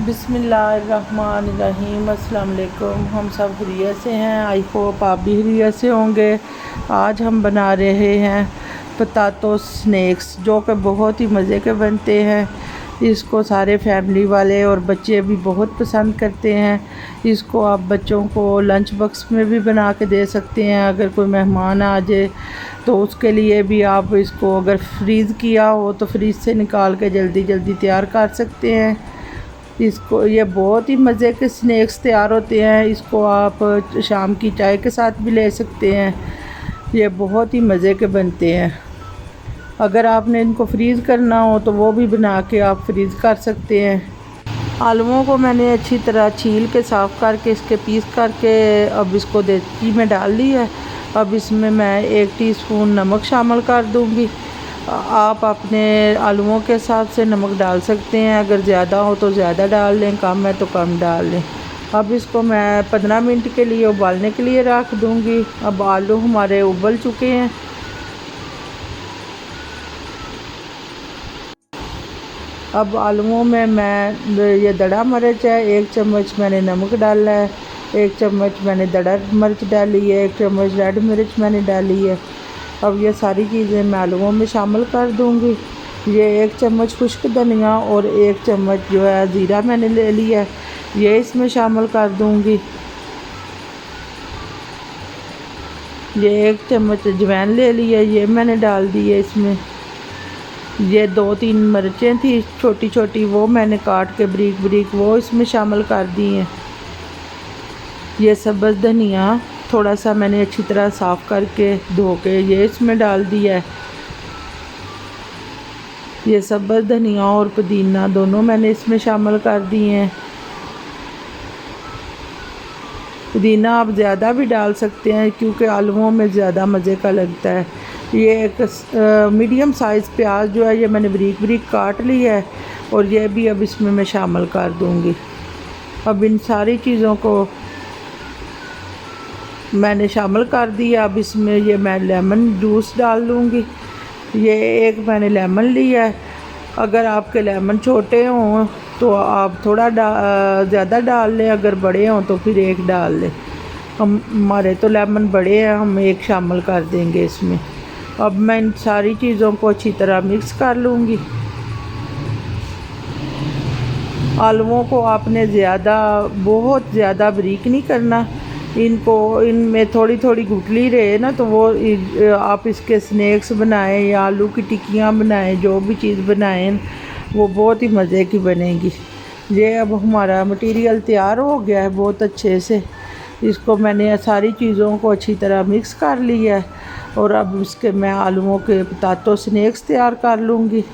बिस्मिल्लाहिर्रहमानिर्रहीम। अस्सलाम वालेकुम। हम सब खैरियत से हैं। आई होप आप भी खैरियत से होंगे। आज हम बना रहे हैं पोटैटो स्नैक्स, जो कि बहुत ही मज़े के बनते हैं। इसको सारे फैमिली वाले और बच्चे भी बहुत पसंद करते हैं। इसको आप बच्चों को लंच बॉक्स में भी बना के दे सकते हैं। अगर कोई मेहमान आ जाए तो उसके लिए भी आप इसको अगर फ्रीज़ किया हो तो फ्रीज़ से निकाल के जल्दी जल्दी तैयार कर सकते हैं। इसको ये बहुत ही मज़े के स्नैक्स तैयार होते हैं। इसको आप शाम की चाय के साथ भी ले सकते हैं। ये बहुत ही मज़े के बनते हैं। अगर आपने इनको फ्रीज़ करना हो तो वो भी बना के आप फ्रीज़ कर सकते हैं। आलूओं को मैंने अच्छी तरह छील के साफ़ करके इसके पीस करके अब इसको देगची में डाल दी है। अब इसमें मैं 1 टीस्पून नमक शामिल कर दूंगी। आप अपने आलूओं के हिसाब से नमक डाल सकते हैं। अगर ज़्यादा हो तो ज़्यादा डाल लें, कम है तो कम डाल लें। अब इसको मैं 15 मिनट के लिए उबालने के लिए रख दूंगी। अब आलू हमारे उबल चुके हैं। अब आलूओं में मैं ये दड़ा मिर्च है, 1 चम्मच मैंने नमक डाला है, 1 चम्मच मैंने दड़ा मिर्च डाली है, 1 चम्मच रेड मिर्च मैंने डाली है। अब ये सारी चीज़ें मैं आलूओं में शामिल कर दूंगी। ये 1 चम्मच खुश्क धनिया और 1 चम्मच जो है ज़ीरा मैंने ले लिया है, ये इसमें शामिल कर दूंगी। ये 1 चम्मच अजवाइन ले लिया, ये मैंने डाल दी है इसमें। ये 2-3 मिर्चें थी छोटी छोटी, वो मैंने काट के बारीक बारीक वो इसमें शामिल कर दी हैं। ये सब्ज़ धनिया थोड़ा सा मैंने अच्छी तरह साफ़ करके धो के ये इसमें डाल दिया है। ये सब्ज़ धनिया और पुदीना दोनों मैंने इसमें शामिल कर दिए हैं। पुदीना आप ज़्यादा भी डाल सकते हैं क्योंकि आलूओं में ज़्यादा मज़े का लगता है। ये एक मीडियम साइज़ प्याज जो है ये मैंने बारीक बारीक काट लिया है और ये भी अब इसमें मैं शामिल कर दूंगी। अब इन सारी चीज़ों को मैंने शामिल कर दिया। अब इसमें ये मैं लेमन जूस डाल दूंगी। ये एक मैंने लेमन लिया है। अगर आपके लेमन छोटे हों तो आप थोड़ा ज़्यादा डाल लें, अगर बड़े हों तो फिर 1 डाल लें। हमारे तो लेमन बड़े हैं, हम 1 शामिल कर देंगे इसमें। अब मैं इन सारी चीज़ों को अच्छी तरह मिक्स कर लूँगी। आलूओं को आपने बहुत ज़्यादा बारीक नहीं करना। इनको इनमें थोड़ी थोड़ी गुठली रहे ना तो वो आप इसके स्नैक्स बनाएं या आलू की टिक्कियाँ बनाएं, जो भी चीज़ बनाएं वो बहुत ही मज़े की बनेगी। ये अब हमारा मटेरियल तैयार हो गया है बहुत अच्छे से। इसको मैंने सारी चीज़ों को अच्छी तरह मिक्स कर लिया है और अब इसके मैं आलूओं के पोटैटो स्नैक्स तैयार कर लूँगी।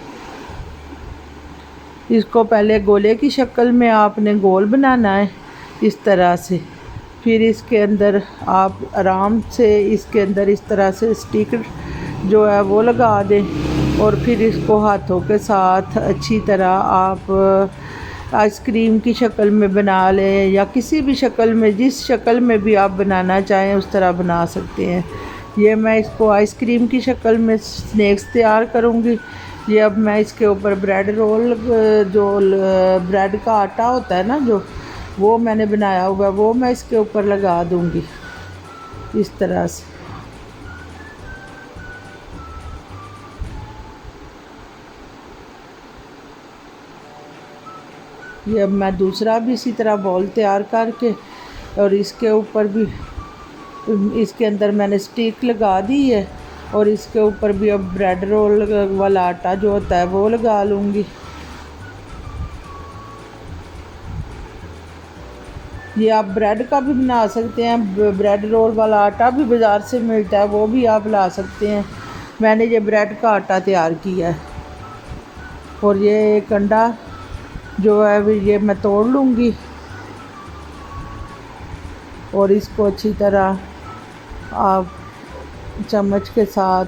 इसको पहले गोले की शक्ल में आपने गोल बनाना है इस तरह से। फिर इसके अंदर आप आराम से इसके अंदर इस तरह से स्टिक जो है वो लगा दें और फिर इसको हाथों के साथ अच्छी तरह आप आइसक्रीम की शक्ल में बना लें या किसी भी शक्ल में, जिस शक्ल में भी आप बनाना चाहें उस तरह बना सकते हैं। ये मैं इसको आइसक्रीम की शक्ल में स्नैक्स तैयार करूँगी। ये अब मैं इसके ऊपर ब्रेड रोल, जो ब्रेड का आटा होता है ना जो, वो मैंने बनाया हुआ है, वो मैं इसके ऊपर लगा दूँगी इस तरह से। ये अब मैं दूसरा भी इसी तरह बॉल तैयार करके और इसके ऊपर भी इसके अंदर मैंने स्टिक लगा दी है और इसके ऊपर भी अब ब्रेड रोल वाला आटा जो होता है वो लगा लूँगी। ये आप ब्रेड का भी बना सकते हैं, ब्रेड रोल वाला आटा भी बाज़ार से मिलता है, वो भी आप ला सकते हैं। मैंने ये ब्रेड का आटा तैयार किया है और ये एक अंडा जो है ये मैं तोड़ लूँगी और इसको अच्छी तरह आप चम्मच के साथ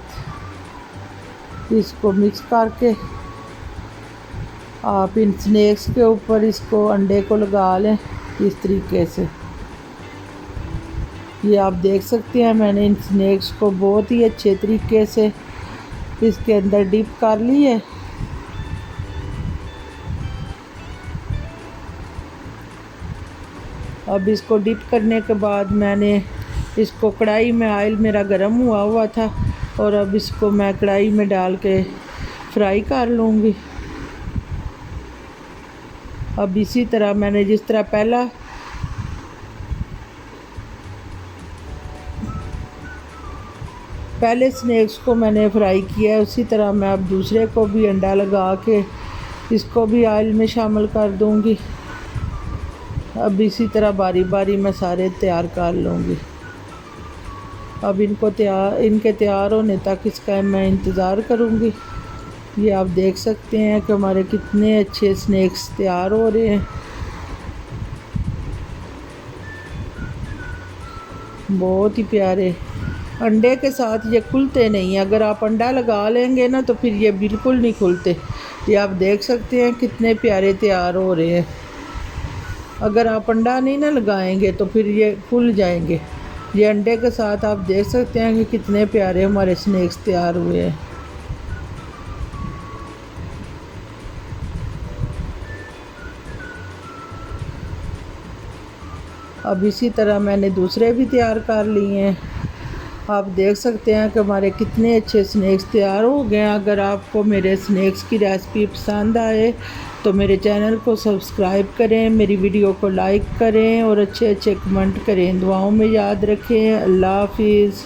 इसको मिक्स करके आप इन स्नैक्स के ऊपर इसको अंडे को लगा लें इस तरीके से। ये आप देख सकते हैं मैंने इन स्नैक्स को बहुत ही अच्छे तरीके से इसके अंदर डिप कर ली है। अब इसको डिप करने के बाद मैंने इसको कढ़ाई में, ऑयल मेरा गर्म हुआ था और अब इसको मैं कढ़ाई में डाल के फ्राई कर लूँगी। अब इसी तरह मैंने जिस तरह पहले स्नैक्स को मैंने फ्राई किया है, उसी तरह मैं अब दूसरे को भी अंडा लगा के इसको भी ऑयल में शामिल कर दूंगी। अब इसी तरह बारी बारी मैं सारे तैयार कर लूँगी। अब इनके तैयार होने तक इसका मैं इंतज़ार करूँगी। ये आप देख सकते हैं कि हमारे कितने अच्छे स्नैक्स तैयार हो रहे हैं, बहुत ही प्यारे। अंडे के साथ ये खुलते नहीं, अगर आप अंडा लगा लेंगे ना तो फिर ये बिल्कुल नहीं खुलते। ये आप देख सकते हैं कितने प्यारे तैयार हो रहे हैं। अगर आप अंडा नहीं ना लगाएंगे तो फिर ये फूल जाएंगे। ये अंडे के साथ आप देख सकते हैं कि कितने प्यारे हमारे स्नैक्स तैयार हुए हैं। अब इसी तरह मैंने दूसरे भी तैयार कर लिए हैं। आप देख सकते हैं कि हमारे कितने अच्छे स्नैक्स तैयार हो गए हैं। अगर आपको मेरे स्नैक्स की रेसिपी पसंद आए तो मेरे चैनल को सब्सक्राइब करें, मेरी वीडियो को लाइक करें और अच्छे अच्छे कमेंट करें। दुआओं में याद रखें। अल्लाह हाफिज़।